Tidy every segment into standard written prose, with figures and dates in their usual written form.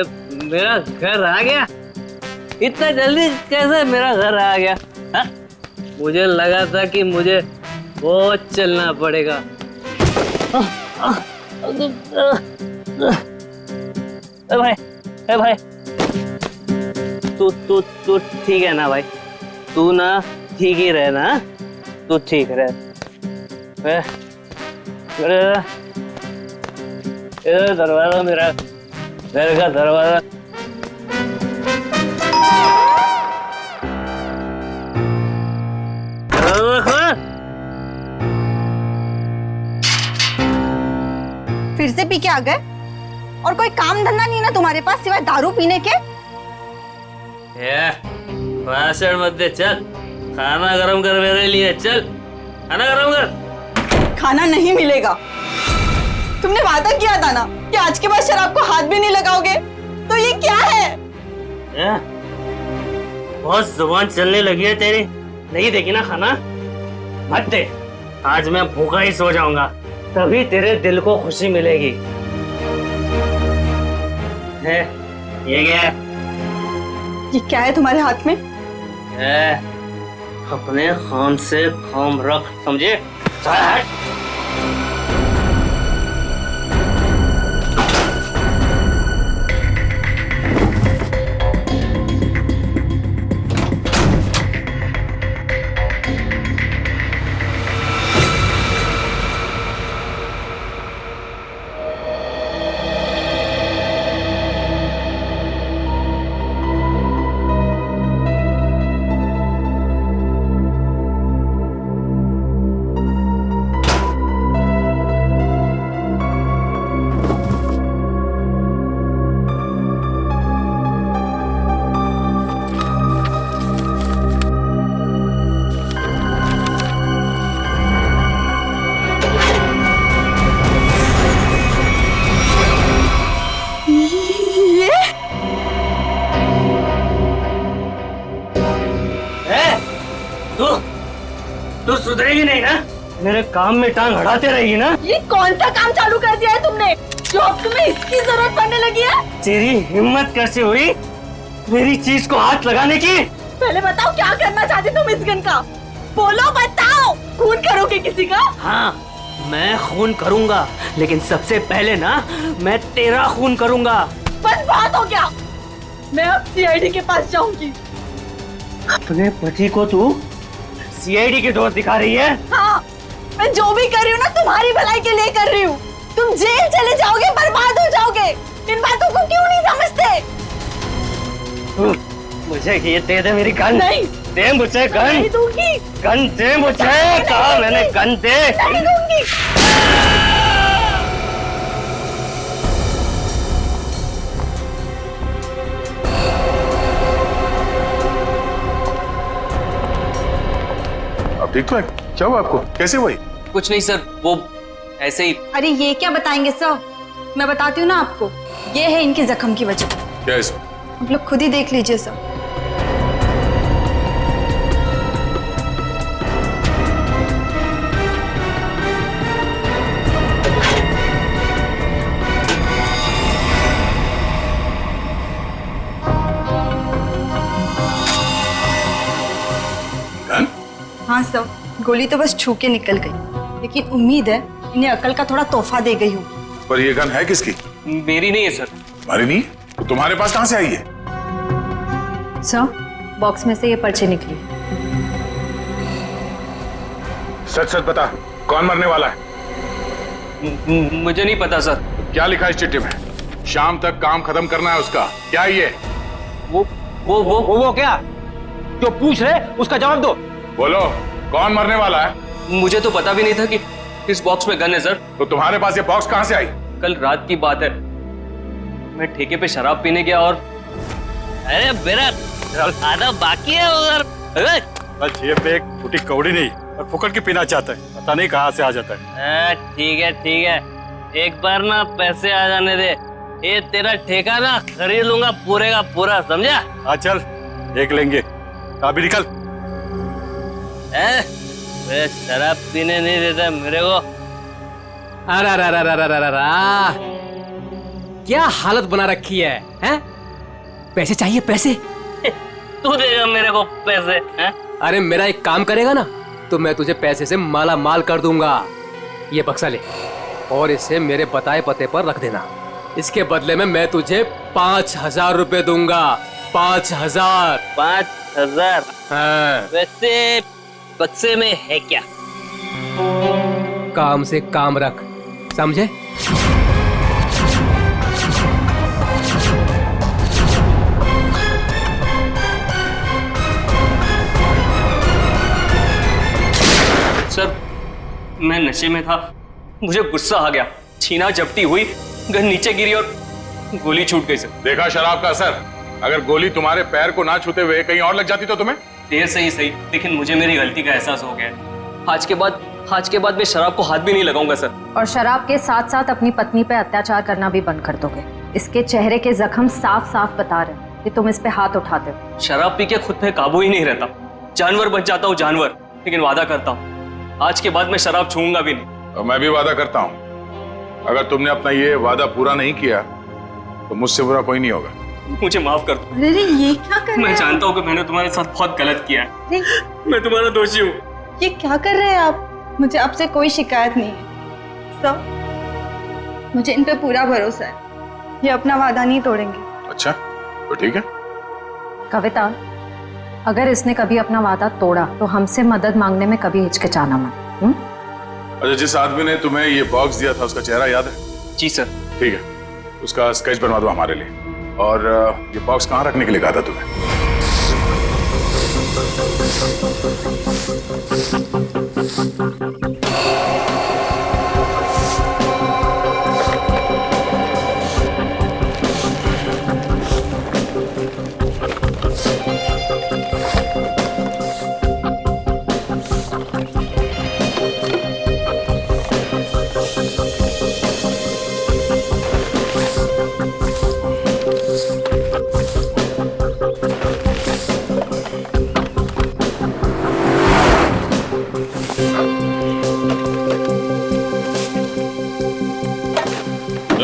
मेरा घर आ गया? इतना जल्दी कैसे मेरा घर आ गया? हा? मुझे लगा था कि मुझे बहुत चलना पड़ेगा। भाई, भाई, तू ठीक है ना भाई? तू ना ठीक ही रहना, तू ठीक रह। दरवाजा, मेरा घर का दरवाजा। फिर से पी के आ गए? और कोई काम धंधा नहीं ना तुम्हारे पास सिवाय दारू पीने के? भाषण मत दे, चल खाना गरम कर मेरे लिए। चल खाना गरम कर। खाना नहीं मिलेगा। तुमने वादा किया था ना कि आज के बाद शराब को हाथ भी नहीं लगाओगे, तो ये क्या है? बहुत जुबान चलने लगी है तेरी। नहीं देगी ना खाना? मत दे। आज मैं भूखा ही सो जाऊंगा, तभी तेरे दिल को खुशी मिलेगी। है ये क्या है? ये क्या है तुम्हारे हाथ में? अपने खान से काम रख, समझे? तू सुधरेगी नहीं ना? मेरे काम में टांग अड़ाते रहेगी ना? ये कौन सा काम चालू कर दिया है तुमने जो अब तुम्हें इसकी जरूरत पड़ने लगी है? तेरी हिम्मत कैसे हुई मेरी चीज को हाथ लगाने की? पहले बताओ क्या करना चाहती तुम इस गन का? बोलो, बताओ। खून करोगे किसी का? हाँ, मैं खून करूंगा, लेकिन सबसे पहले ना मैं तेरा खून करूंगा। बस बात हो गया। मैं अब सीआईडी के पास जाऊंगी। अपने पति को तू सीआईडी की दोस्त दिखा रही है? हाँ, मैं जो भी कर रही हूँ ना तुम्हारी भलाई के लिए कर रही हूँ। तुम जेल चले जाओगे, बर्बाद हो जाओगे। इन बातों को क्यों नहीं समझते? मुझे ये दे दे मेरी गन। नहीं दे मुझे गन। नहीं दूंगी। गन दे मुझे। कहा मैंने गन दे। नहीं दूंगी। अब ठीक तो है? क्या हुआ आपको? कैसे हुई? कुछ नहीं सर, वो ऐसे ही। अरे ये क्या बताएंगे सर? मैं बताती हूँ ना आपको। ये है इनके जख्म की वजह। क्या इसमें? आप लोग खुद ही देख लीजिए सर। गन? हाँ सर, गोली तो बस छू के निकल गई, लेकिन उम्मीद है इन्हें अकल का थोड़ा तोहफा दे गई हूँ। पर ये गन है किसकी? मेरी नहीं है सर। तुम्हारी नहीं? तो तुम्हारे पास कहाँ से आई है? सर, बॉक्स में से ये पर्ची निकली। सच सच बता, कौन मरने वाला है? मुझे नहीं पता सर। क्या लिखा है इस चिट्ठी में? शाम तक काम खत्म करना है उसका। क्या ये? वो क्या जो पूछ रहे उसका जवाब दो। बोलो, कौन मरने वाला है? मुझे तो पता भी नहीं था कि इस बॉक्स में गन है सर। तो तुम्हारे पास ये बॉक्स कहाँ से आई? कल रात की बात है, मैं ठेके पे शराब पीने गया और अरे मेरा आधा बाकी है उधर। बस ये पे एक फूटी कौड़ी नहीं और फुकट की पीना चाहता है, पता नहीं कहाँ से आ जाता है। ठीक है, एक बार ना पैसे आ जाने दे, ये तेरा ठेका ना खरीद लूंगा पूरे का पूरा, समझा? हाँ चल, देख लेंगे। अभी निकल। शराब पीने नहीं देता मेरे को। अरे क्या हालत बना रखी है, हैं? पैसे चाहिए, पैसे? तू देगा मेरे को पैसे, हैं? अरे मेरा एक काम करेगा ना तो मैं तुझे पैसे से माला माल कर दूंगा। ये बक्सा ले और इसे मेरे बताए पते पर रख देना। इसके बदले में मैं तुझे 5,000 रुपए दूंगा। 5,000। 5,000? हाँ। वैसे बक्से में है क्या? काम से काम रख, समझे? सर मैं नशे में था, मुझे गुस्सा आ गया, छीना झपटी हुई, गन नीचे गिरी और गोली छूट गई। सर देखा शराब का असर? अगर गोली तुम्हारे पैर को ना छूते हुए कहीं और लग जाती तो तुम्हें? देर से ही सही, लेकिन मुझे मेरी गलती का एहसास हो गया। आज के बाद मैं शराब को हाथ भी नहीं लगाऊंगा सर। और शराब के साथ साथ अपनी पत्नी पे अत्याचार करना भी बंद कर दोगे। इसके चेहरे के जख्म साफ साफ बता रहे हैं कि तुम इस पे हाथ उठाते हो। शराब पी के खुद पे काबू ही नहीं रहता, जानवर बन जाता हूँ जानवर। लेकिन वादा करता हूँ आज के बाद मैं शराब छूऊंगा भी नहीं। और मैं भी वादा करता हूँ अगर तुमने अपना ये वादा पूरा नहीं किया तो मुझसे बुरा कोई नहीं होगा। मुझे माफ कर दो। अरे ये क्या कर रहे मैं हैं? जानता हूँ कि मैंने तुम्हारे साथ बहुत गलत किया है, अरे मैं तुम्हारा दोषी हूँ। ये क्या कर रहे हैं आप? मुझे आपसे कोई शिकायत नहीं है सब, मुझे इन पे पूरा भरोसा है। ये अपना वादा नहीं तोड़ेंगे। अच्छा तो ठीक है। कविता, अगर इसने कभी अपना वादा तोड़ा तो हमसे मदद मांगने में कभी हिचकिचाना मत। अच्छा, जिस आदमी ने तुम्हें ये बॉक्स दिया था उसका चेहरा याद है? जी सर। ठीक है, उसका स्केच बनवा दो हमारे लिए। और ये बॉक्स कहाँ रखने के लिए कहा था तुम्हें?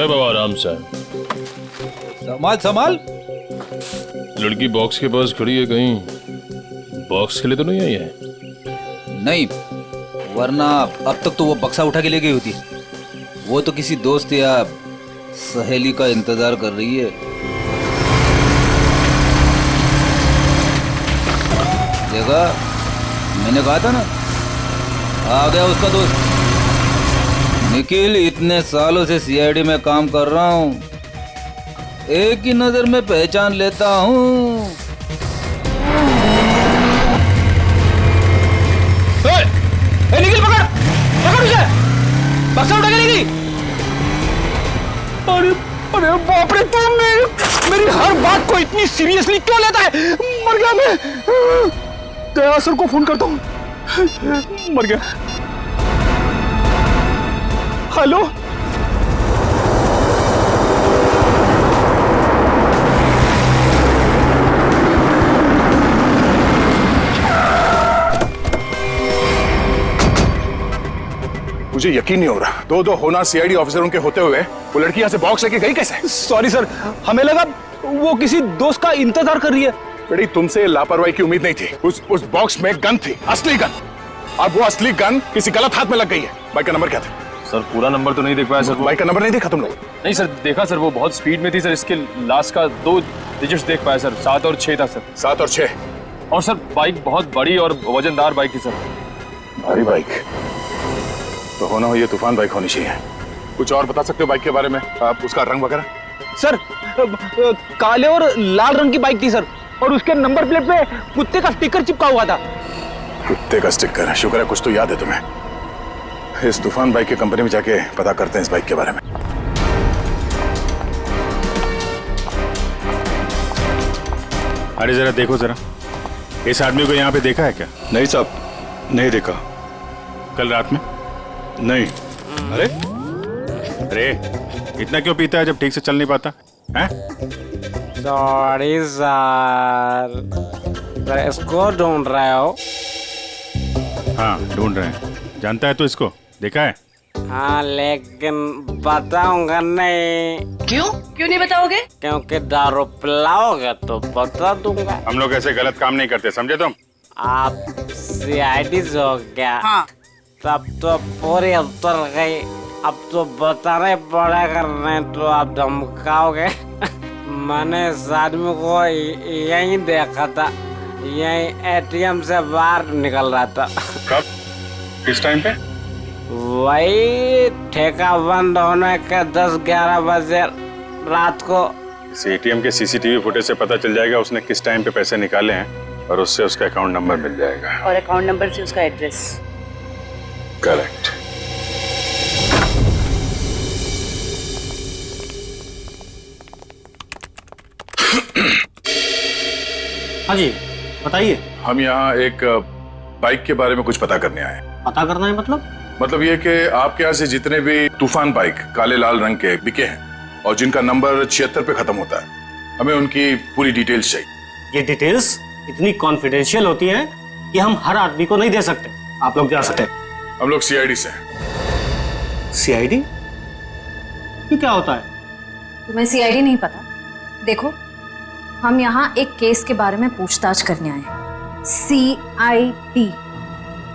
बाबा आराम से। संभाल संभाल। लड़की बॉक्स के पास खड़ी है, कहीं बॉक्स के लिए तो नहीं आई है? नहीं, वरना अब तक तो वो बक्सा उठा के ले गई होती। वो तो किसी दोस्त या सहेली का इंतजार कर रही है। देखा, मैंने कहा था ना, आ गया उसका दोस्त निखिल। इतने सालों से सीआईडी में काम कर रहा हूँ, एक ही नजर में पहचान लेता हूँ। निखिल पकड़ पकड़ उसे, बक्सा उठा के ले गई। अरे अरे बाप रे, तू मेरी हर बात को इतनी सीरियसली क्यों लेता है? मर गया मैं। दया सर को फोन करता हूँ। मर गया। हेलो, मुझे यकीन नहीं हो रहा, दो होना सीआईडी ऑफिसरों के होते हुए वो लड़की यहाँ से बॉक्स लेके गई कैसे? सॉरी सर, हमें लगा वो किसी दोस्त का इंतजार कर रही है। बेटी, तुमसे लापरवाही की उम्मीद नहीं थी। उस बॉक्स में गन थी, असली गन। अब वो असली गन किसी गलत हाथ में लग गई है। बाइक का नंबर क्या था? सर पूरा नंबर तो नहीं देख पाया सर। बाइक का नंबर नहीं देखा तुम लोग? नहीं सर, देखा सर, वो बहुत स्पीड में थी सर। इसके लास्ट का 2 डिजिट्स देख पाया सर, 7 और 6 था सर। 7 और 6? और सर बाइक बहुत बड़ी और वजनदार बाइक थी सर। भारी बाइक तो होना हो, ये तूफान बाइक होनी चाहिए। कुछ और बता सकते हो बाइक के बारे में? आप उसका रंग वगैरह? सर काले और लाल रंग की बाइक थी सर, और उसके नंबर प्लेट पे कुत्ते का स्टिकर चिपका हुआ था। कुत्ते का स्टिकर? शुक्र है कुछ तो याद है तुम्हें। इस तूफान बाइक की कंपनी में जाके पता करते हैं इस बाइक के बारे में। अरे जरा देखो जरा, इस आदमी को यहाँ पे देखा है क्या? नहीं साहब, नहीं देखा। कल रात में? नहीं। अरे अरे, इतना क्यों पीता है जब ठीक से चल नहीं पाता है? सॉरी सर, इसको ढूंढ रहे हो? हाँ ढूंढ रहे हैं। जानता है तो इसको देखा है? हाँ लेकिन बताऊंगा नहीं। क्यों नहीं बताओगे? क्योंकि दारू पिलाओगे तो बता दूंगा। हम लोग ऐसे गलत काम नहीं करते, समझे तुम? आप सीआईडी से हो गया। हाँ। तब तो पूरी उतर गई। अब तो बताना ही पड़ेगा, नहीं तो आप धमकाओगे। मैंने इस आदमी को यहीं देखा था, यहीं एटीएम से बाहर निकल रहा था। कब? किस टाइम पे? वही ठेका बंद होने के 10-11 बजे रात को। इस एटीएम के सीसीटीवी फुटेज से पता चल जाएगा उसने किस टाइम पे पैसे निकाले हैं और उससे उसका अकाउंट नंबर मिल जाएगा। और अकाउंट नंबर से उसका एड्रेस। करेक्ट। हाँ जी बताइए। हम यहाँ एक बाइक के बारे में कुछ पता करने आए हैं। पता करना है मतलब ये कि आपके यहाँ से जितने भी तूफान बाइक काले लाल रंग के बिके हैं और जिनका नंबर 76 पे खत्म होता है, हमें उनकी पूरी डिटेल्स चाहिए। ये डिटेल्स इतनी कॉन्फिडेंशियल होती हैं कि हम हर आदमी को नहीं दे सकते। आप लोग जा सकते हैं। हम लोग सीआईडी से हैं। सीआईडी? ये क्या होता है? तुम्हें सीआईडी नहीं पता? देखो, हम यहाँ एक केस के बारे में पूछताछ करने आए हैं। सीआईडी,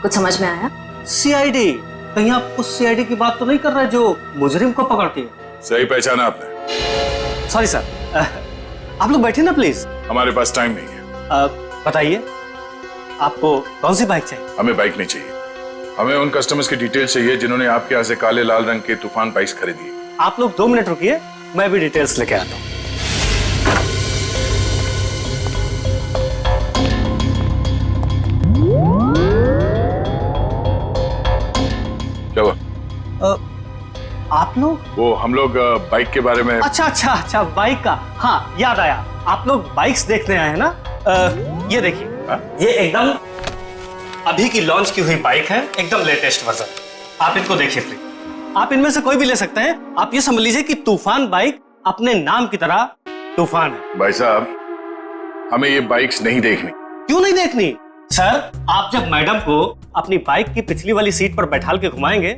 कुछ समझ में आया? सीआईडी? कहीं आप उस सीआईडी की बात तो नहीं कर रहे जो मुजरिम को पकड़ती है? सही पहचाना आपने। सॉरी सर, आप लोग बैठे ना प्लीज। हमारे पास टाइम नहीं है। बताइए आपको कौन सी बाइक चाहिए? हमें बाइक नहीं चाहिए, हमें उन कस्टमर्स की डिटेल्स चाहिए जिन्होंने आपके यहाँ से काले लाल रंग के तूफान बाइक्स खरीदी। आप लोग 2 मिनट रुकिए, मैं भी डिटेल्स लेके आता हूँ। क्या हुआ? आप लोग? वो हम लोग बाइक के बारे में। अच्छा बाइक का, हाँ याद आया। आप लोग बाइक्स देखने आए हैं ना? ये देखिए, ये एकदम अभी की लॉन्च की हुई बाइक है, एकदम लेटेस्ट वर्जन। आप इनको देखिए प्लीज। आप इनमें से कोई भी ले सकते हैं। आप ये समझ लीजिए कि तूफान बाइक अपने नाम की तरह तूफान है। भाई साहब, हमें ये बाइक्स नहीं देखनी। क्यों नहीं देखनी? सर, आप जब मैडम को अपनी बाइक की पिछली वाली सीट पर बैठाल के घुमाएंगे,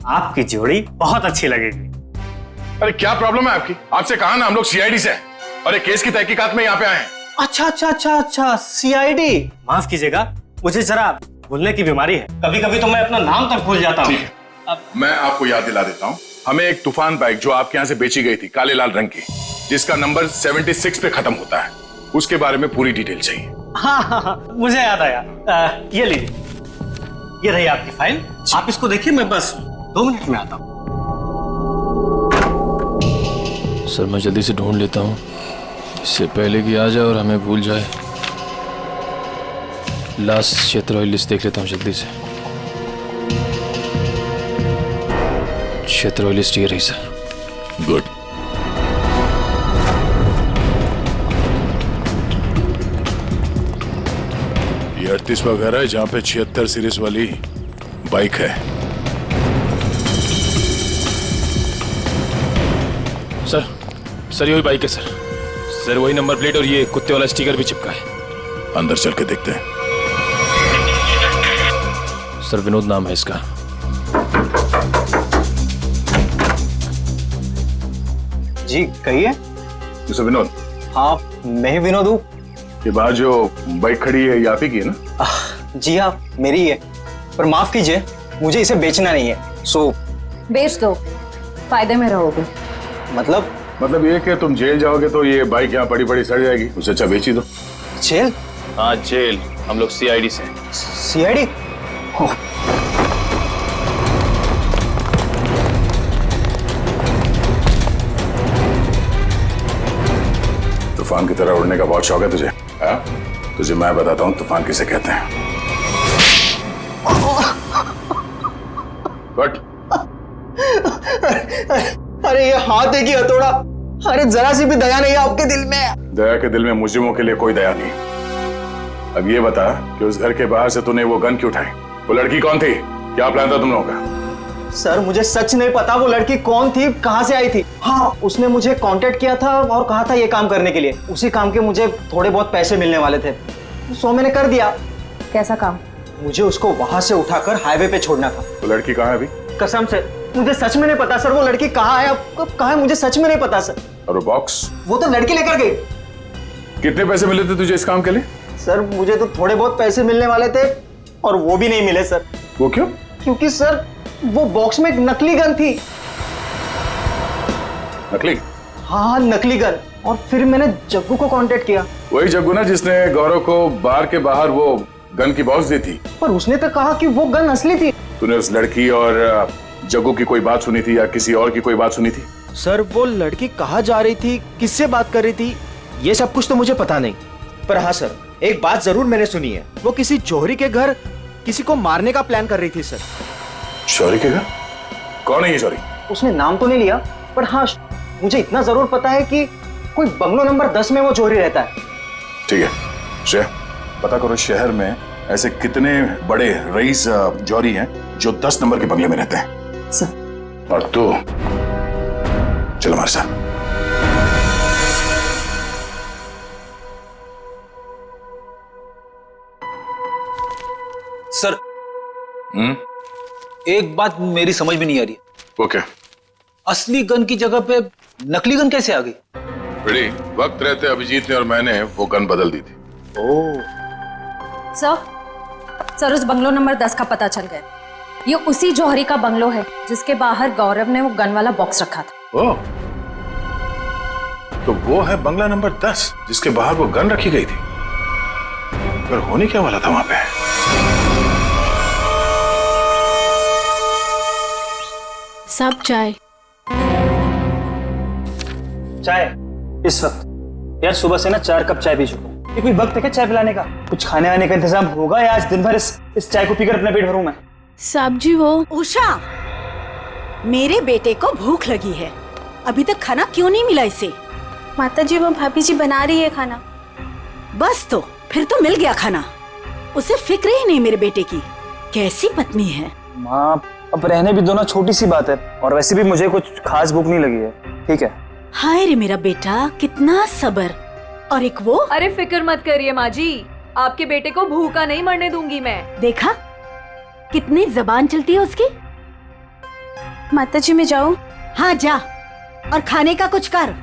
आपकी जोड़ी बहुत अच्छी लगेगी। अरे क्या प्रॉब्लम है आपकी? आपसे कहा ना हम लोग सीआईडी से हैं और एक केस की तहकीकात में यहाँ पे आए हैं। अच्छा, सीआईडी। माफ कीजिएगा, मुझे जरा भूलने की बीमारी है। कभी कभी तो मैं अपना नाम तक भूल जाता हूँ। ठीक है, मैं आपको याद दिला देता हूँ। हमें एक तूफान बाइक जो आपके यहाँ से बेची गई थी काले लाल रंग की, जिसका नंबर 76 पे खत्म होता है, उसके बारे में पूरी डिटेल चाहिए। हाँ, मुझे याद आया। ये लीजिए, ये रही आपकी फाइल। आप इसको देखिए, मैं बस 2 मिनट में आता हूँ। सर मैं जल्दी से ढूंढ लेता हूँ, इससे पहले कि आ जाए और हमें भूल जाए। लास्ट क्षेत्र लिस्ट देख लेता हूँ जल्दी से। क्षेत्र लिस्ट ये रही सर। गुड। ये 38वां घर है जहाँ पे 76 सीरीज वाली बाइक है। सर यही बाइक है सर, वही नंबर प्लेट और ये कुत्ते वाला स्टिकर भी चिपका है। अंदर चल के देखते हैं। सर विनोद नाम है इसका। जी कहिए। मिस्टर विनोद? हाँ मैं ही विनोद हूँ। ये बाहर जो बाइक खड़ी है ये आप ही की है ना? जी हाँ मेरी है, पर माफ कीजिए मुझे इसे बेचना नहीं है। सो बेच दो, फायदे में रहोगे। मतलब ये कि तुम जेल जाओगे तो ये बाइक यहाँ पड़ी पड़ी सड़ जाएगी, उससे अच्छा बेच ही दो। जेल? हाँ जेल। हम लोग सीआईडी से। सीआईडी? तूफान की तरह उड़ने का बहुत शौक है तुझे? हाँ? तुझे मैं बताता हूँ तूफान किसे कहते हैं। बट अरे ये हाथ है कि हथौड़ा? अरे जरा सी भी दया नहीं है आपके दिल में? दया के दिल में मुजरिमों के लिए कोई दया नहीं। अब ये बता कि उस घर के बाहर से तूने वो गन क्यों उठाई? वो लड़की कौन थी? क्या प्लान था तुम लोगों का? सर मुझे सच नहीं पता वो लड़की कौन थी, कहाँ से आई थी। हाँ उसने मुझे कांटेक्ट किया था और कहा था ये काम करने के लिए। उसी काम के मुझे थोड़े बहुत पैसे मिलने वाले थे, सो मैंने कर दिया। कैसा काम? मुझे उसको वहां से उठाकर हाईवे पे छोड़ना था। तो लड़की कहाँ है अभी? कसम से मुझे सच में नहीं पता सर, वो लड़की कहाँ है, अब कब कहाँ है, मुझे सच में नहीं पता सर। और वो बॉक्स? वो तो लड़की लेकर गई। कितने पैसे मिले थे तुझे इस काम के लिए? सर मुझे तो थोड़े बहुत पैसे मिलने वाले थे और वो भी नहीं मिले सर। वो क्यों? क्योंकि सर वो बॉक्स में एक नकली गन थी। नकली? हाँ नकली गन। और फिर मैंने जग्गू को कांटेक्ट किया। वही जग्गू ना जिसने गौरव को बार के बाहर वो गन की बॉक्स दी थी। पर उसने तो कहा कि वो गन असली थी। तूने उस लड़की और जग्गू की कोई बात सुनी थी या किसी और की कोई बात सुनी थी? सर वो लड़की कहाँ जा रही थी, किससे बात कर रही थी, ये सब कुछ तो मुझे पता नहीं। पर हाँ सर, एक बात जरूर मैंने सुनी है, वो किसी जौहरी के घर किसी को मारने का प्लान कर रही थी सर। जौहरी के घर? कौन है ये जौहरी? उसने नाम तो नहीं लिया, पर हाँ मुझे इतना जरूर पता है कि कोई बंगलो नंबर 10 में वो जौहरी रहता है। ठीक है श्रेया, पता करो शहर में ऐसे कितने बड़े रईस जौहरी हैं जो 10 नंबर के बंगले में रहते हैं। सर। और तू चलो हमारे साथ। सर एक बात मेरी समझ में नहीं आ रही। ओके। असली गन की जगह पे नकली गन कैसे आ गई? बेटी, वक्त रहते अभिजीत ने और मैंने वो गन बदल दी थी। सर उस बंगलो नंबर 10 का पता चल गया। ये उसी जौहरी का बंगलो है जिसके बाहर गौरव ने वो गन वाला बॉक्स रखा था। ओह, तो वो है बंगला नंबर 10 जिसके बाहर वो गन रखी गई थी। पर होने क्या वाला था वहां पे? सब चाय इस वक्त? यार सुबह से ना 4 कप चाय पी चुका हूँ। ये कोई वक्त है क्या चाय पिलाने का? कुछ खाने वाने का इंतजाम होगा या आज दिन भर इस चाय को पीकर अपना पेट भरूं मैं? साहब जी वो उषा, मेरे बेटे को भूख लगी है, अभी तक खाना क्यों नहीं मिला इसे? माता जी वो भाभी जी बना रही है खाना। बस तो फिर तो मिल गया खाना। उसे फिक्र ही नहीं मेरे बेटे की। कैसी पत्नी है। माँ अब रहने भी दो ना, छोटी सी बात है, और वैसे भी मुझे कुछ खास भूख नहीं लगी है। ठीक है। हाय रे मेरा बेटा, कितना सब्र। और एक वो। अरे फिक्र मत करिए माँ जी, आपके बेटे को भूखा नहीं मरने दूंगी मैं। देखा कितनी जबान चलती है उसकी। माता जी मैं जाऊं? हाँ जा, और खाने का कुछ कर।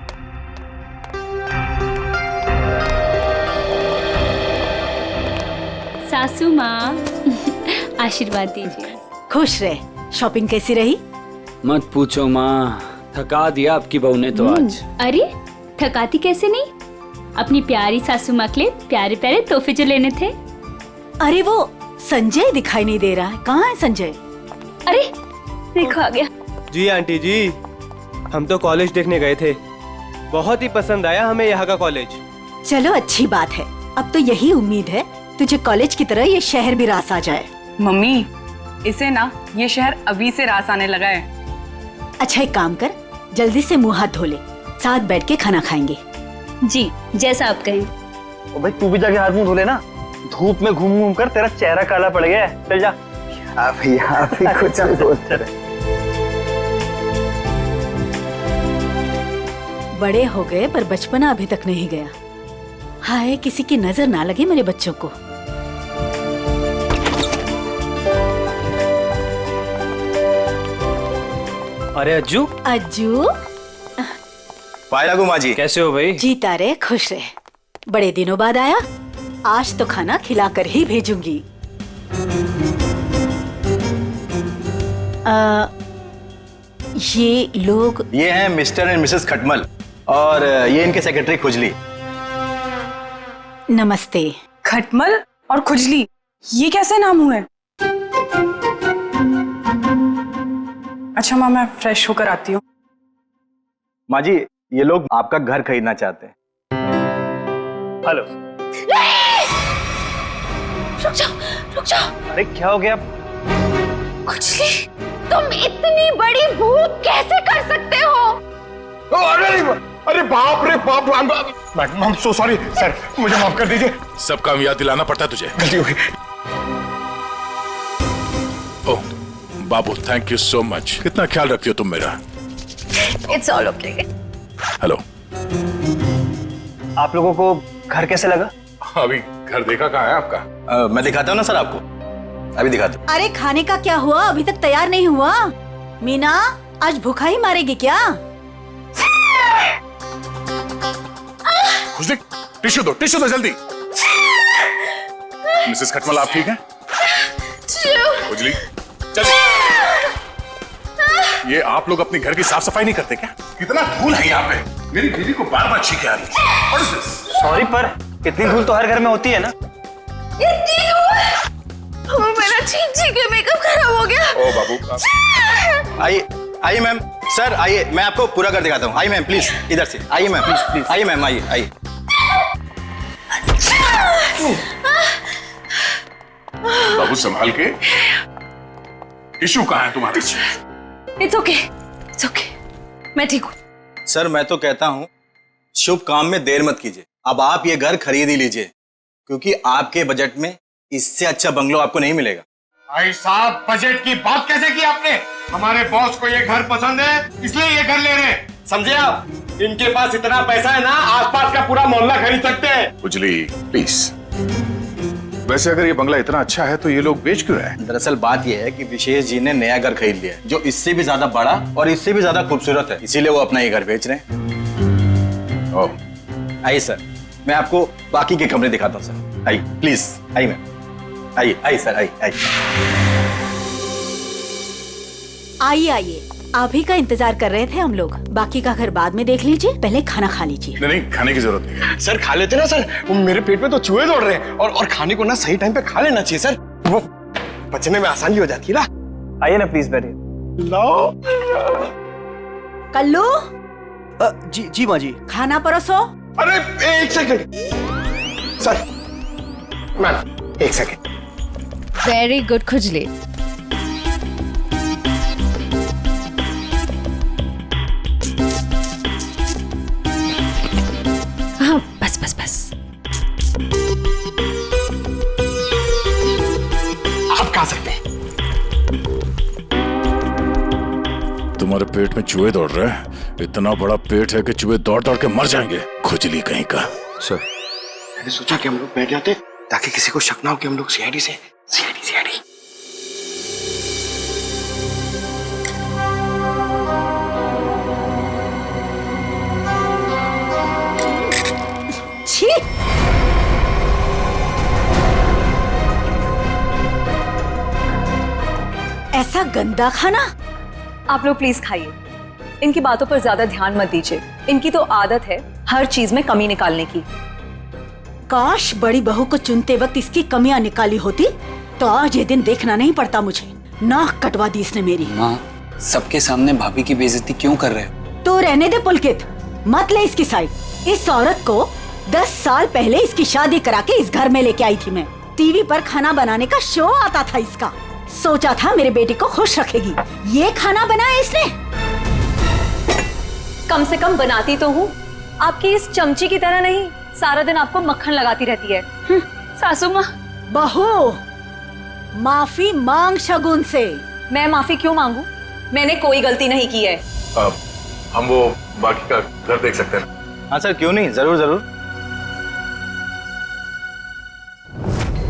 सासू माँ आशीर्वाद दीजिए। खुश रहे। शॉपिंग कैसी रही? मत पूछो माँ, थका दिया आपकी बहू ने तो आज। अरे थकाती कैसे नहीं, अपनी प्यारी सासू माँ के लिए प्यारे प्यारे तोहफे जो लेने थे। अरे वो संजय दिखाई नहीं दे रहा है, कहाँ है संजय? अरे देखो आ गया। जी आंटी जी, हम तो कॉलेज देखने गए थे, बहुत ही पसंद आया हमें यहाँ का कॉलेज। चलो अच्छी बात है, अब तो यही उम्मीद है तुझे कॉलेज की तरह ये शहर भी रास आ जाए। मम्मी इसे ना ये शहर अभी से रास आने लगा है। अच्छा एक काम कर, जल्दी से मुंह हाथ धो ले, साथ बैठ के खाना खाएंगे। जी जैसा आप कहें। ओ भाई तू भी जाके हाथ मुंह धो ले ना, धूप में घूम घूम कर तेरा चेहरा काला पड़ गया है। चल जा। आप ही कुछ बोलते रहे। बड़े हो गए पर बचपना अभी तक नहीं गया। हाय किसी की नजर ना लगे मेरे बच्चों को। अरे अज्जू। अज्जू पाए लागू माँ जी, कैसे हो भाई? जीता रे, खुश रहे। बड़े दिनों बाद आया, आज तो खाना खिलाकर ही भेजूंगी। ये लोग? ये हैं मिस्टर एंड मिसेस खटमल, और ये इनके सेक्रेटरी खुजली। नमस्ते। खटमल और खुजली, ये कैसे नाम हुए? अच्छा माँ मैं फ्रेश होकर आती हूँ। माँ जी ये लोग आपका घर खरीदना चाहते हैं। हेलो। रुक जाओ। अरे क्या हो गया? खुजली, तुम इतनी बड़ी भूख कैसे कर सकते हो? अरे बाप रे बाप, I am so sorry sir, मुझे माफ कर दीजिए। सब काम याद दिलाना पड़ता तुझे, गलती हो गई। ओह बाबू, थैंक यू सो मच, कितना ख्याल रखती हो तुम मेरा। It's all okay. हेलो, आप लोगों को घर कैसे लगा? अभी घर देखा कहाँ है आपका? मैं दिखाता हूँ ना सर आपको, अभी दिखाता हूँ। अरे खाने का क्या हुआ, अभी तक तैयार नहीं हुआ? मीना आज भूखा ही मारेगी क्या? खुशली टिश्यू दो जल्दी। मिसेस खटमल आप ठीक हैं? खुजली चल। ये आप लोग अपने घर की साफ सफाई नहीं करते क्या? कितना धूल है यहाँ पे। मेरी बीवी को बार बार छींके आ रही है। What is this? सॉरी पर इतनी धूल तो हर घर में होती है ना। मेरा चीची के मेकअप खराब हो गया। ओ बाबू आइए मैम। सर आइए, मैं आपको पूरा कर दिखाता हूँ। आइए मैम प्लीज, इधर से आइए मैम प्लीज। आइए मैम, आइए। बाबू संभाल के। टिश्यू कहाँ है तुम्हारे? इट्स ओके, मैं ठीक हूँ। सर मैं तो कहता हूँ शुभ काम में देर मत कीजिए। अब आप ये घर खरीद ही लीजिए, क्योंकि आपके बजट में इससे अच्छा बंगलो आपको नहीं मिलेगा। भाई साहब, बजट की बात कैसे की आपने? हमारे बॉस को ये घर पसंद है, इसलिए ये घर ले रहे हैं, समझे आप? इनके पास इतना पैसा है ना, आसपास का पूरा मोहल्ला खरीद सकते हैं। खुजली प्लीज। वैसे अगर ये बंगला इतना अच्छा है तो ये लोग बेच क्यों रहे हैं? दरअसल बात यह है कि विशेष जी ने नया घर खरीद लिया है, जो इससे भी ज्यादा बड़ा और इससे भी ज्यादा खूबसूरत है, इसीलिए वो अपना ये घर बेच रहे हैं। ओह, आइए सर, मैं आपको बाकी के कमरे दिखाता हूँ सर। आइए प्लीज, आइए मैम, आइए सर, आइए। आइए, आप ही का इंतजार कर रहे थे हम लोग। बाकी का घर बाद में देख लीजिए, पहले खाना खा लीजिए। नहीं, खाने की जरूरत नहीं है। सर खा लेते ना सर, मेरे पेट में तो चूहे दौड़ रहे हैं, और खाने को ना सही टाइम पे खा लेना चाहिए सर, वो पचने में आसानी हो जाती है ना। आइए ना प्लीज, बैठिए। लो कल्लू। जी माँ जी। खाना परोसो। अरे एक सेकंड सर, मैम एक सेकंड। वेरी गुड खुजली। हाँ बस। आप खा सकते हैं। तुम्हारे पेट में चूहे दौड़ रहे हैं? इतना बड़ा पेट है कि चूहे दौड़ दौड़ के मर जाएंगे। खुजली कहीं का। सर मैंने सोचा कि हम लोग बैठ जाते ताकि किसी को शक ना हो कि हम लोग सीआईडी से। छी! ऐसा गंदा खाना। आप लोग प्लीज खाइए, इनकी बातों पर ज्यादा ध्यान मत दीजिए। इनकी तो आदत है हर चीज में कमी निकालने की। काश बड़ी बहू को चुनते वक्त इसकी कमियां निकाली होती तो आज ये दिन देखना नहीं पड़ता मुझे। नाक कटवा दी इसने मेरी। माँ, सबके सामने भाभी की बेइज्जती क्यों कर रहे हो? तो रहने दे पुलकित, मत ले इसकी साइड। इस औरत को 10 साल पहले इसकी शादी करा के इस घर में लेके आई थी मैं। टीवी पर खाना बनाने का शो आता था इसका। सोचा था मेरे बेटे को खुश रखेगी, ये खाना बनाया इसने। कम से कम बनाती तो हूँ, आपकी इस चमची की तरह नहीं सारा दिन आपको मक्खन लगाती रहती है। सासू माँ। बहू, माफी मांग शगुन से। मैं माफी क्यों मांगू? मैंने कोई गलती नहीं की है। हम वो बाकी का घर देख सकते हैं? हाँ सर, क्यों नहीं, जरूर।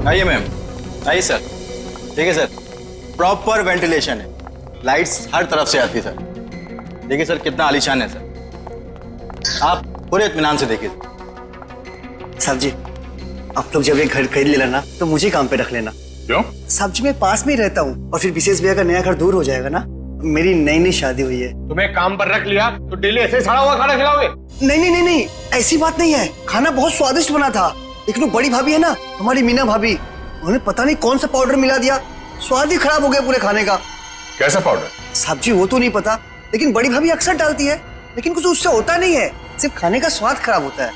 आइए मैम, आइए सर। ठीक है सर, प्रॉपर वेंटिलेशन है, लाइट्स हर तरफ से आती है सर। देखिए सर कितना आलीशान है सर, आप पूरे इत्मीनान से देखिए। साहब जी, आप लोग जब ये घर खरीद लेना ना तो मुझे काम पे रख लेना। क्यों? साहब जी मैं पास में ही रहता हूँ, और फिर विशेष भैया का नया घर दूर हो जाएगा ना। मेरी नई शादी हुई है। तुम्हें काम पर रख लिया तो डेली ऐसे सड़ा हुआ खाना खिलाओगे? नहीं, ऐसी बात नहीं है। खाना बहुत स्वादिष्ट बना था, लेकिन वो बड़ी भाभी है ना, हमारी मीना भाभी, उन्होंने पता नहीं कौन सा पाउडर मिला दिया, स्वाद ही खराब हो गया पूरे खाने का। कैसा पाउडर? साहब जी वो तो नहीं पता, लेकिन बड़ी भाभी अक्सर डालती है, लेकिन कुछ उससे होता नहीं है, सिर्फ खाने का स्वाद खराब होता है।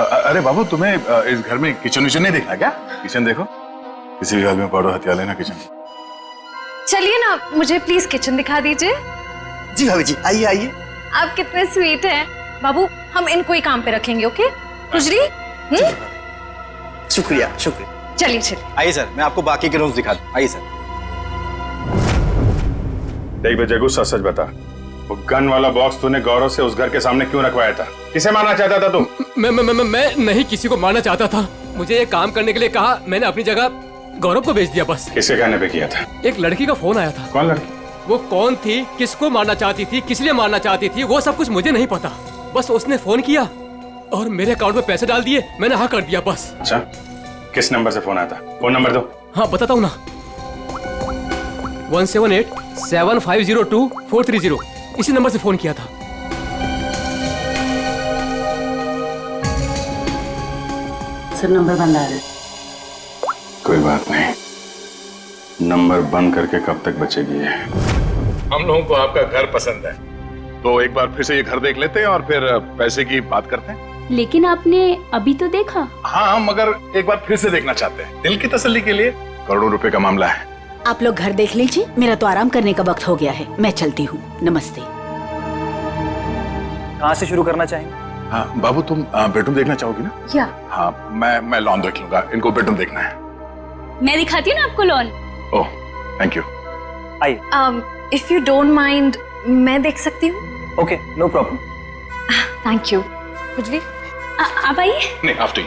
अरे बाबू, तुम्हें इस घर में किचन विचन नहीं देखना क्या? किचन देखो, किसी भी घर में पाउडर हथिया लेना किचन। चलिए ना, मुझे प्लीज किचन दिखा दीजिए। जी भाभी जी, आइए। आप कितने स्वीट हैं बाबू। हम इनको ही काम पे रखेंगे, ओके? खुजली। शुक्रिया। चलिए। आइए सर, मैं आपको बाकी के रूम्स दिखा दूं। आइए सर। देख बे जगू, सच बता, वो गन वाला बॉक्स तूने गौरव से उस घर के सामने क्यों रखवाया था? किसे मारना चाहता था तू? मैं नहीं किसी को मारना चाहता था। मुझे ये काम करने के लिए कहा, मैंने अपनी जगह गौरव को भेज दिया बस। किसके कहने पे किया था? एक लड़की का फोन आया था। कौन लड़की? वो कौन थी, किसको मारना चाहती थी, किस लिए मारना चाहती थी, वो सब कुछ मुझे नहीं पता। बस उसने फोन किया और मेरे अकाउंट में पैसे डाल दिए, मैंने हाँ कर दिया बस। अच्छा, किस नंबर से फोन आया था? फोन नंबर दो। हाँ बताता हूँ ना, 178-7502-430, इसी नंबर से फोन किया था। सर नंबर बंद आ रहा है। कोई बात नहीं, नंबर बंद करके कब तक बचेगी ये? हम लोगों को आपका घर पसंद है, तो एक बार फिर से ये घर देख लेते हैं और फिर पैसे की बात करते हैं। लेकिन आपने अभी तो देखा। हाँ, मगर एक बार फिर से देखना चाहते हैं, दिल की तसल्ली के लिए। करोड़ों रुपए का मामला है। आप लोग घर देख लीजिए, मेरा तो आराम करने का वक्त हो गया है, मैं चलती हूँ। नमस्ते। कहाँ से शुरू करना चाहेंगे? हाँ बाबू, तुम बेडरूम देखना चाहोगी ना? या हाँ, मैं लॉन देख लूंगा, इनको बेडरूम देखना है। मैं दिखाती हूँ ना आपको लॉन। Oh thank you. आइए। इफ यू डोंट माइंड, मैं देख सकती हूँ? Okay, no problem. Thank you. कुछ आप आइए। नहीं, आफ्टर यू।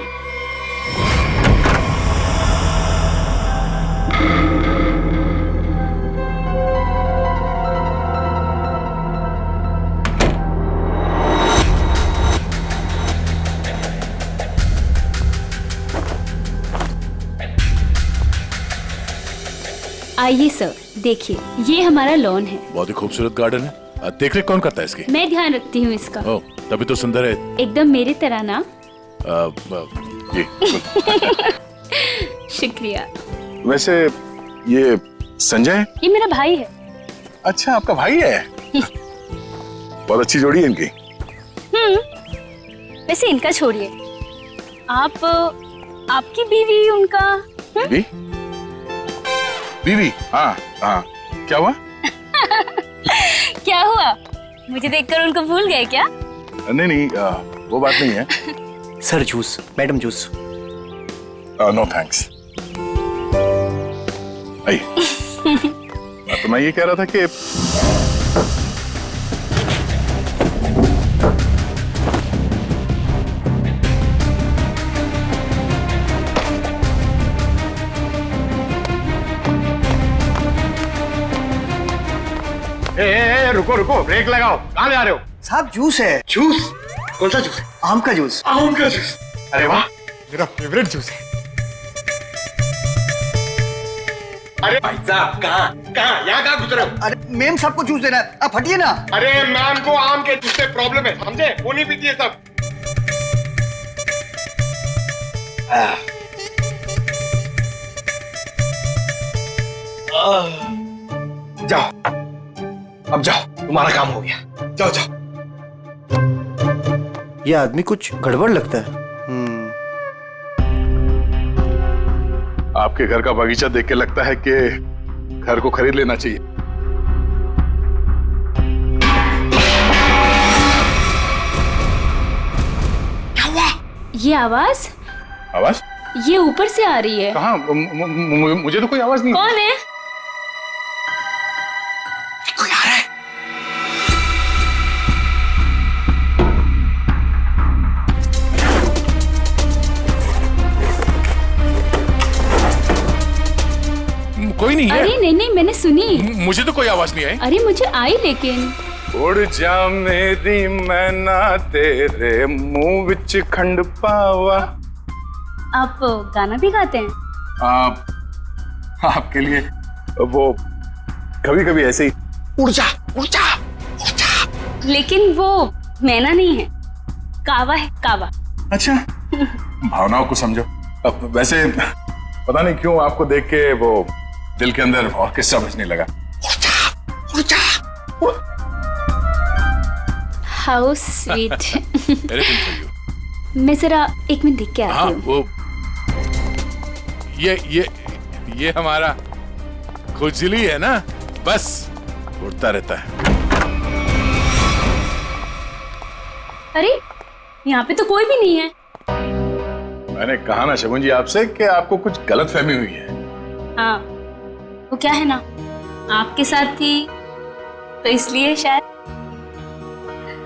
आइए सर, देखिए ये हमारा लॉन है। बहुत ही खूबसूरत गार्डन है। देख रेख कौन करता है इसकी? मैं ध्यान रखती हूँ इसका। ओह, तभी तो सुंदर है। एकदम मेरी तरह ना। ये शुक्रिया। वैसे ये संजय? ये मेरा भाई है। अच्छा, आपका भाई है? बहुत अच्छी जोड़ी है इनकी। वैसे इनका छोड़िए, आप आपकी बीवी, उनका बीवी? बीवी? हाँ हाँ, क्या हुआ? क्या हुआ? मुझे देखकर उनको भूल गए क्या? नहीं नहीं, वो बात नहीं है। Sir juice, madam juice. No thanks. तो मैं ये कह रहा था कि रुको रुको, ब्रेक लगाओ। कहाँ ले आ रहे हो? साहब जूस है। जूस? कौन सा जूस है? आम का जूस। आम का जूस? अरे वाह, मेरा फेवरेट जूस है। अरे भाई साहब, कहाँ यहाँ कहाँ गुजरे हो? अरे मेम साहब को जूस देना है, आप हटिए ना। अरे मैम को आम के जूस से प्रॉब्लम है, समझे? वो नहीं पीती है सब। जाओ, अब जाओ, तुम्हारा काम हो गया। जाओ जाओ। ये आदमी कुछ गड़बड़ लगता है। आपके घर का बगीचा देख के लगता है कि घर को खरीद लेना चाहिए। क्या हुआ? ये आवाज? आवाज? ये ऊपर से आ रही है। कहाँ? मुझे तो कोई आवाज नहीं। कौन है? कोई आ रहा है। कोई नहीं है। अरे नहीं नहीं, मैंने सुनी। मुझे तो कोई आवाज नहीं आई। अरे मुझे आई, लेकिन उड़ जा मेरी मैना तेरे मुंह विच खंड पावा। आप गाना भी गाते हैं? आपके लिए वो कभी कभी ऐसे ही उड़ जा उड़ जा उड़ जा। लेकिन वो मैना नहीं है, कावा है, कावा। अच्छा, भावनाओं को समझो। अब वैसे पता नहीं क्यों आपको देख के वो दिल के अंदर और किस्सा बजने लगा। उड़ जा। How sweet. मैं जरा एक मिनट देख के आती हूँ। वो ये हमारा खुजली है ना, बस उड़ता रहता है। अरे यहाँ पे तो कोई भी नहीं है। मैंने कहा ना शगुन जी आपसे कि आपको कुछ गलत फहमी हुई है। हाँ, वो क्या है ना, आपके साथ थी तो इसलिए शायद।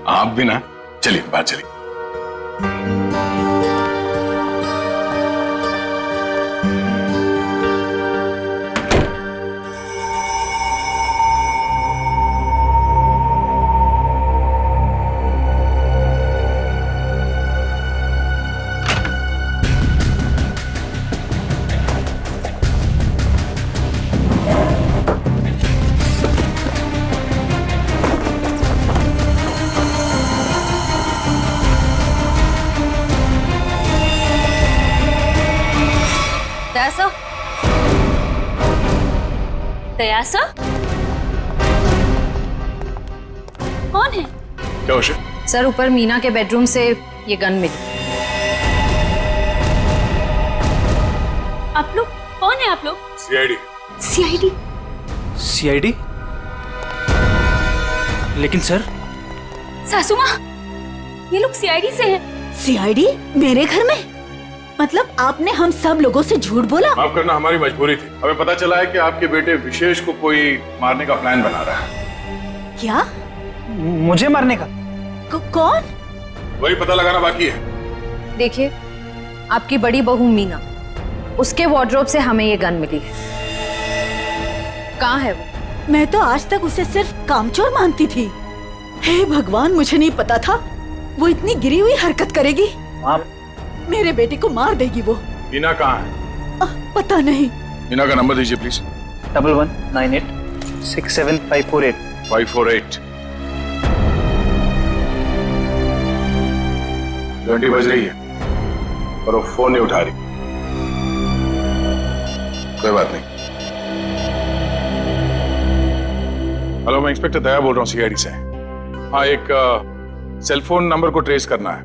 आप भी ना। चलिए बात चलिए। दया सर? कौन है? क्या उसे? सर ऊपर मीना के बेडरूम से ये गन मिली। आप लोग कौन है? आप लोग सीआईडी। सीआईडी? सीआईडी? लेकिन सर सासू माँ, ये लोग सीआईडी से हैं। सीआईडी मेरे घर में? मतलब आपने हम सब लोगों से झूठ बोला? माफ करना, हमारी मजबूरी थी। हमें पता चला है कि आपके बेटे विशेष को कोई मारने का प्लान बना रहा है। क्या? मुझे मारने का? कौन? वही पता लगाना बाकी है। देखिए, आपकी बड़ी बहू मीना, उसके वार्डरोब से हमें ये गन मिली है। कहाँ है वो? मैं तो आज तक उसे सिर्फ कामचोर मानती थी। हे भगवान, मुझे नहीं पता था वो इतनी गिरी हुई हरकत करेगी। आप मेरे बेटे को मार देगी वो। मीना कहाँ है? पता नहीं। मीना का नंबर दीजिए प्लीज। 1198675548। 548। घंटी बज रही है और वो फोन नहीं उठा रही। कोई बात नहीं। हेलो, मैं इंस्पेक्टर दया बोल रहा हूँ सीआईडी से। हाँ, एक सेल फोन नंबर को ट्रेस करना है।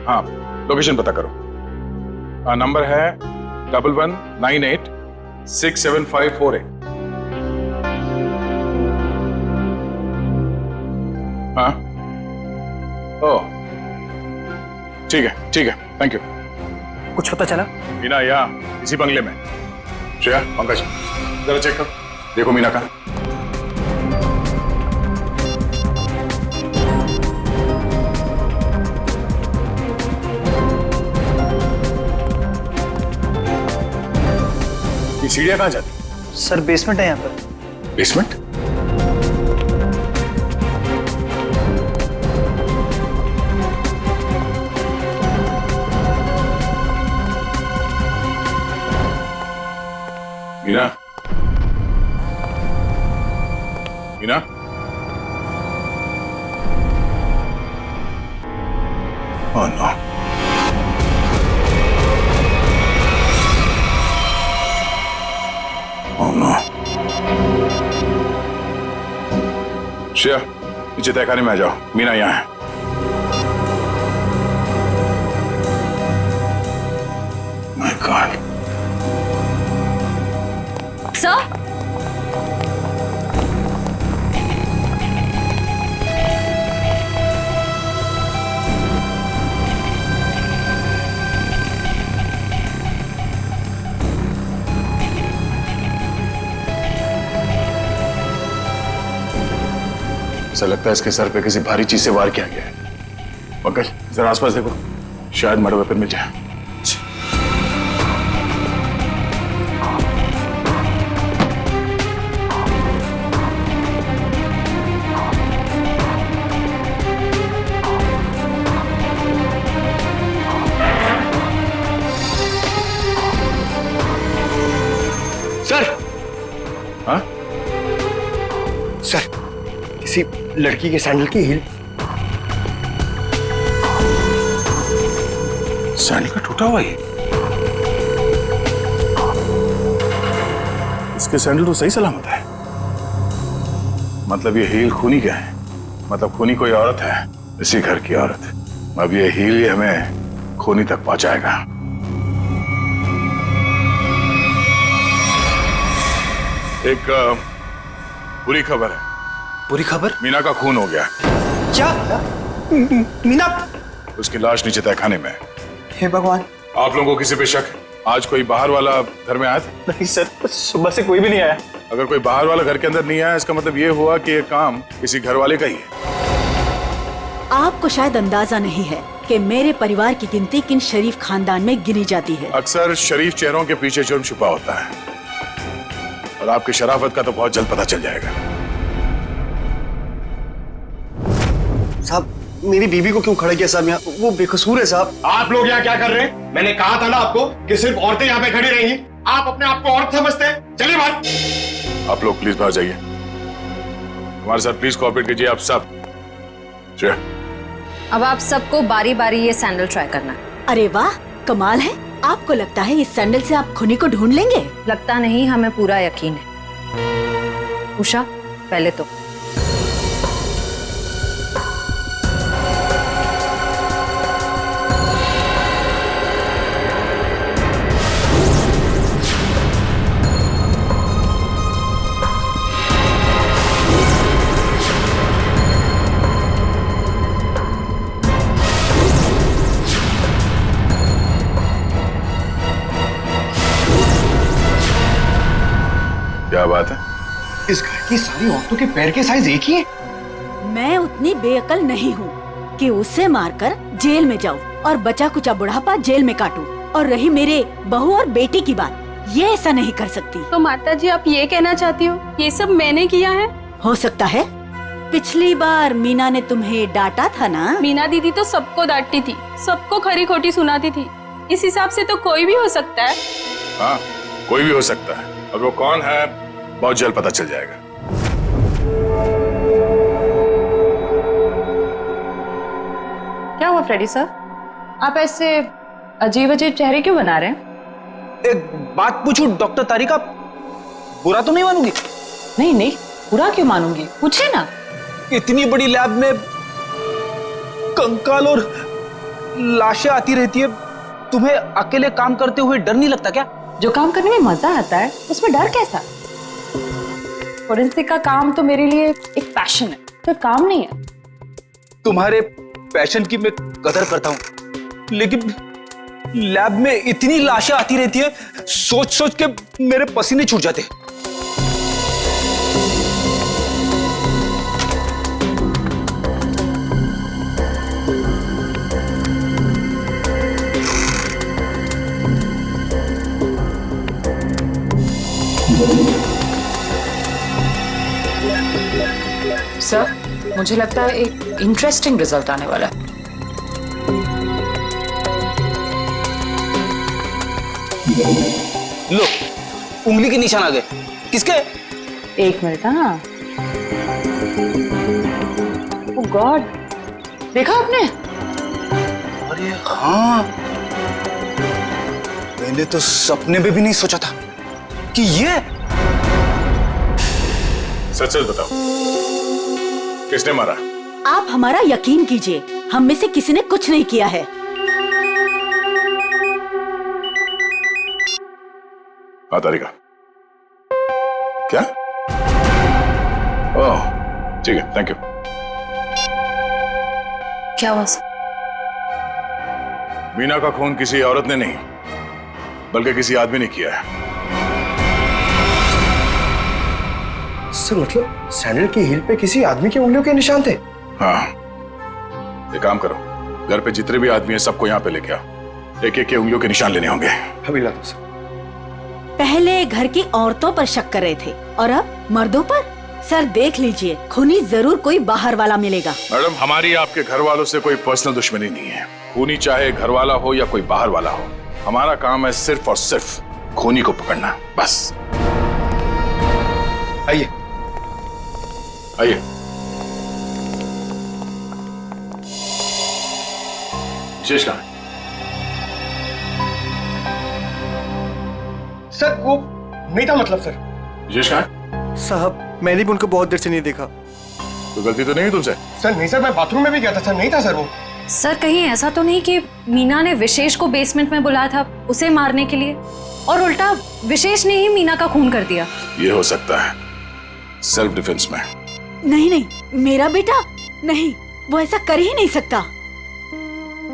हाँ, लोकेशन पता करो। नंबर है 1198675548। हाँ, ओह ठीक है, ठीक है, थैंक यू। कुछ पता चला? मीना यहाँ इसी बंगले में। श्रेया, पंकज, जरा चेक करो, देखो मीना कहाँ। ये सीढ़ियाँ कहाँ जाती? सर बेसमेंट है यहाँ पर। Basement? Meena, Meena, oh no. Oh no. Shreya, नीचे तहखाने में आ जाओ, मीना यहाँ है। My God. सर, ऐसा लगता है इसके सर पे किसी भारी चीज से वार किया गया है। पंकज, जरा आसपास देखो, शायद मर्डर वेपन मिल जाए। सर। हाँ? सर, किसी लड़की के सैंडल की हील। सैंडल का टूटा हुआ है। इसके सैंडल तो सही सलामत है। मतलब ये हील खूनी का है। मतलब खूनी कोई औरत है, इसी घर की औरत। अब ये हील ही हमें खूनी तक पहुंचाएगा। एक बुरी खबर है। बुरी खबर? मीना का खून हो गया। क्या? मीना? उसकी लाश नीचे तहखाने में। हे भगवान। आप लोगों को किसी पे शक? आज कोई बाहर वाला घर में आया था? नहीं सर, सुबह से कोई भी नहीं आया। अगर कोई बाहर वाला घर के अंदर नहीं आया, इसका मतलब ये हुआ कि ये काम किसी घर वाले का ही है। आपको शायद अंदाजा नहीं है कि मेरे परिवार की गिनती किन शरीफ खानदान में गिनी जाती है। अक्सर शरीफ चेहरों के पीछे जुर्म छुपा होता है, और आपकी शराफत का तो बहुत जल्द पता चल जाएगा। साहब, मेरी बीवी को क्यों खड़ा किया साहब यहाँ? वो बेकसूर है साहब। आप लोग यहाँ क्या कर रहे हैं? मैंने कहा था ना आपको कि सिर्फ औरतें यहाँ पे खड़ी रहेंगी। आप अपने आप को औरत समझते हैं। चलिए बाहर। आप लोग प्लीज बाहर जाइए। हमारे साथ प्लीज कोऑपरेट कीजिए आप सब। श्रेया, अब आप सबको बारी बारी ये सैंडल ट्राई करना है। अरे वाह, कमाल है। आपको लगता है इस सैंडल से आप खूनी को ढूंढ लेंगे? लगता नहीं, हमें पूरा यकीन है। उषा पहले तो क्या बात है? इस घर की सारी औरतों के पैर के साइज एक ही है। मैं उतनी बेअकल नहीं हूँ कि उसे मारकर जेल में जाऊँ और बचा कुचा बुढ़ापा जेल में काटूं। और रही मेरे बहू और बेटी की बात, ये ऐसा नहीं कर सकती। तो माता जी आप ये कहना चाहती हो ये सब मैंने किया है? हो सकता है। पिछली बार मीना ने तुम्हें डांटा था ना? मीना दीदी तो सबको डांटती थी, सबको खरी खोटी सुनाती थी। इस हिसाब से तो कोई भी हो सकता है। हाँ, कोई भी हो सकता है। और वो कौन है बहुत जल्द पता चल जाएगा। क्या हुआ फ्रेडी सर, आप ऐसे अजीब अजीब चेहरे क्यों बना रहे हैं? एक बात पूछूं डॉक्टर तारिका, बुरा तो नहीं मानूंगी? नहीं नहीं, बुरा क्यों मानूंगी, पूछे ना। इतनी बड़ी लैब में कंकाल और लाशें आती रहती है, तुम्हें अकेले काम करते हुए डर नहीं लगता क्या? जो काम करने में मजा आता है उसमें डर कैसा? फोरेंसिक का काम तो मेरे लिए एक पैशन है, तो काम नहीं है। तुम्हारे पैशन की मैं कदर करता हूं, लेकिन लैब में इतनी लाशें आती रहती है, सोच सोच के मेरे पसीने छूट जाते। सर, मुझे लगता है एक इंटरेस्टिंग रिजल्ट आने वाला है। लो, उंगली के निशान आ गए। किसके? एक मिनट। हाँ, ओह गॉड, देखा आपने? अरे हाँ, मैंने तो सपने में भी नहीं सोचा था कि ये। सच सच बताओ, किसने मारा? आप हमारा यकीन कीजिए, हम में से किसी ने कुछ नहीं किया है। हाँ तारिका, क्या? ओह ठीक है, थैंक यू। क्या हुआ सर? मीना का खून किसी औरत ने नहीं बल्कि किसी आदमी ने किया है। सर मतलब सैंडल की हील पे किसी आदमी की उंगलियों के निशान थे? हाँ, एक काम करो, घर पे जितने भी आदमी हैं सबको यहाँ पे लेके आओ। एक एक के उंगलियों के निशान लेने होंगे। अभी ला दो सर। पहले घर की औरतों पर शक कर रहे थे और अब मर्दों पर। सर देख लीजिए, खूनी जरूर कोई बाहर वाला मिलेगा। मैडम, हमारी आपके घर वालों से कोई पर्सनल दुश्मनी नहीं है। खूनी चाहे घर वाला हो या कोई बाहर वाला हो, हमारा काम है सिर्फ और सिर्फ खूनी को पकड़ना, बस। आइए आइए। विशेष कहाँ है? सर वो नहीं था, मतलब सर। विशेष कहाँ है? साहब मैंने भी उनको बहुत देर से नहीं देखा। तो गलती तो नहीं है तुमसे? सर नहीं सर, मैं बाथरूम में भी गया था सर, नहीं था सर वो। सर कहीं ऐसा तो नहीं कि मीना ने विशेष को बेसमेंट में बुलाया था उसे मारने के लिए और उल्टा विशेष ने ही मीना का खून कर दिया? ये हो सकता है, सेल्फ डिफेंस में। नहीं नहीं, मेरा बेटा नहीं, वो ऐसा कर ही नहीं सकता।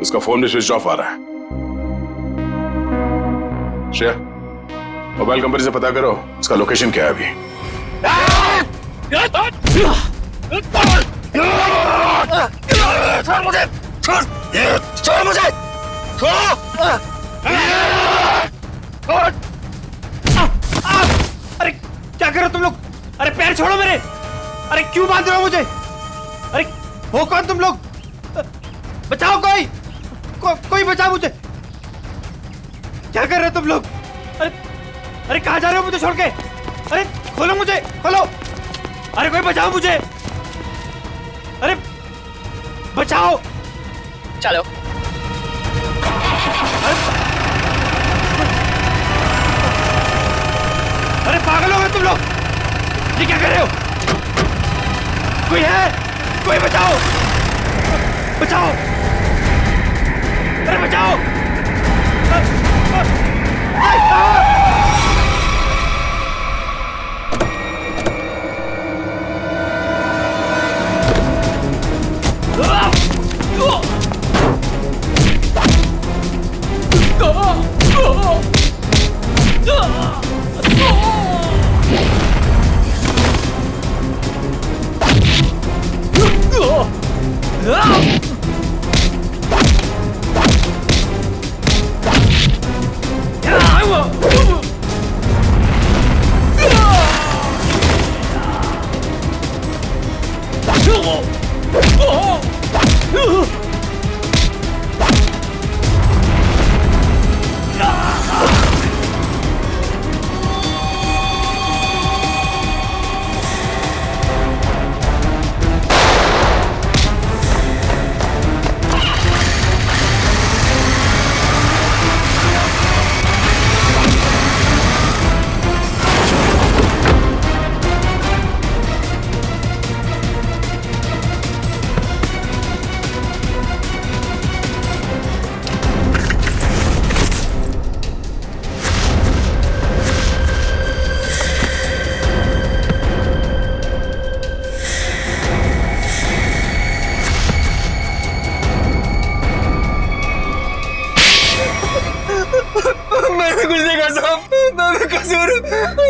उसका फोन भी स्विच ऑफ आ रहा है। श्रेया, मोबाइल कंपनी से पता करो उसका लोकेशन क्या है अभी। छोड़ मुझे, छोड़, छोड़ मुझे, छोड़। अरे क्या कर रहे हो तुम लोग? अरे पैर छोड़ो मेरे। अरे क्यों बांध रहे हो मुझे? अरे हो कौन तुम लोग? बचाओ कोई बचाओ मुझे। क्या कर रहे हो तुम लोग? अरे कहाँ जा रहे हो मुझे छोड़ के? अरे खोलो मुझे, खोलो। अरे कोई बचाओ मुझे। अरे बचाओ। चलो। अरे पागल हो गए तुम लोग? ये क्या कर रहे हो? कोई है? कोई बचाओ! बचाओ! अरे बचाओ! मैंने कुछ नहीं कहा साहब, मैं कसूर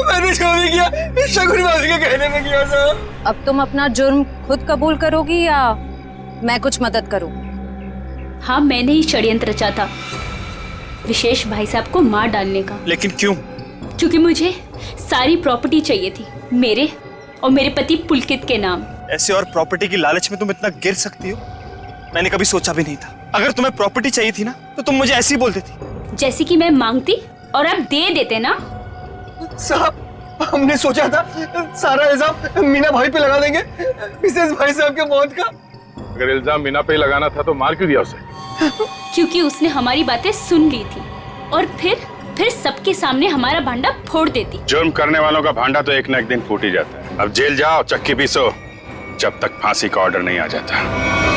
मैंने जो भी किया शगुन भाभी के कहने में किया साहब। अब तुम अपना जुर्म खुद कबूल करोगी या मैं कुछ मदद करूं? हाँ, मैंने ही षड्यंत्र रचा था विशेष भाई साहब को मार डालने का। लेकिन क्यों? क्योंकि मुझे सारी प्रॉपर्टी चाहिए थी, मेरे और मेरे पति पुलकित के नाम। ऐसे और प्रॉपर्टी की लालच में तुम इतना गिर सकती हो, मैंने कभी सोचा भी नहीं था। अगर तुम्हें प्रॉपर्टी चाहिए थी ना तो तुम मुझे ऐसे ही बोल देती। जैसे कि मैं मांगती और आप दे देते ना। साहब हमने सोचा था सारा इल्जाम मीना भाई पे लगा देंगे, मिसेस भाई साहब के मौत का। अगर इल्जाम मीना पे लगाना था तो मार क्यों दिया उसे? क्योंकि उसने हमारी बातें सुन ली थी और फिर सबके सामने हमारा भांडा फोड़ देती। जुर्म करने वालों का भांडा तो एक न एक दिन फूट ही जाता है। अब जेल जाओ, चक्की पीसो, जब तक फांसी का ऑर्डर नहीं आ जाता।